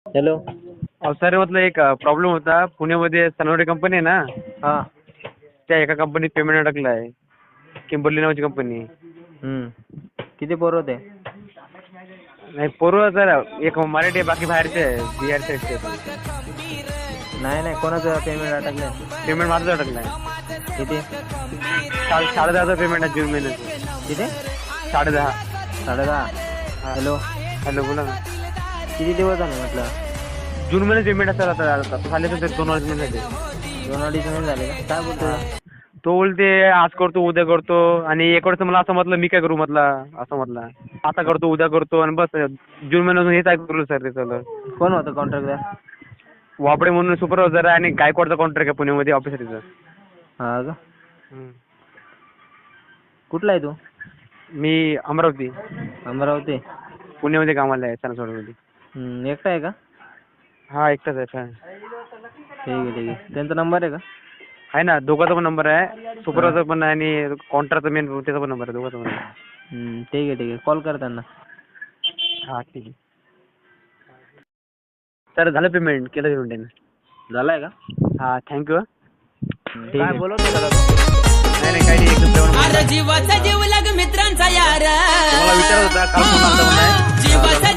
Hello. Sir म्हटलं एक problem होता. पुण्यामध्ये सनवडे कंपनी आहे ना, हां. त्या एका कंपनीत पेमेंट अडकलं आहे. किंबर्ली नावाची कंपनी आहे. किती पोरं होते? नाही पोरं सर एक मराठी आहे, बाकी बाहेरचे आहे, बिहार साईडचे. नाही कोणाचं पेमेंट अटकलं? पेमेंट माझंच अडकलं आहे. किती? 10,500 पेमेंट आहे जून महिन्याचं. किती? 10,500. 10.5. हॅलो. हॅलो बोला ना. किती दिवस झाले म्हटलं? जून महिन्यात पेमेंट असेल आता झाले तर 2 महिन्यासाठी. 2-2.5 महिने झाले का? काय बोलतो? तो बोलते आज करतो उद्या करतो, आणि एक वेळेस मला असं म्हटलं मी काय करू म्हटलं, असं म्हटलं आता करतो उद्या करतो, आणि बस जून महिन्यातून हेच ऐकू सर ते चालू. कोण होतं कॉन्ट्रॅक्टर? वाबडे म्हणून सुपरवायझर आहे, आणि गायकवाडचा कॉन्ट्रॅक्ट आहे पुण्यामध्ये ऑफिसरचं. हा का? कुठला आहे तू? मी अमरावती. अमरावती. पुण्यामध्ये कामाला आहे सणासोडमध्ये. एकटा आहे का? हा एकटाच आहे फॅन. ठीक आहे. त्यांचा नंबर आहे का? आहे ना, दोघांचा पण नंबर आहे, सुपरवायझर पण आहे आणि कॉन्ट्रॅक्टचा मेन त्याचा पण नंबर आहे, दोघांचा पण आहे. ठीक आहे. कॉल कर त्यांना. हा ठीक आहे. सर झालं पेमेंट, केलं पेमेंट त्याने. झालाय का? हा थँक्यू. काय बोलत होता? नाही काही नाही, एकदम जेवण अरे जीवाचा जीव लग मित्रांचा यार, तुम्हाला विचारत होता काल फोन आला होता म्हणे. जीवाचा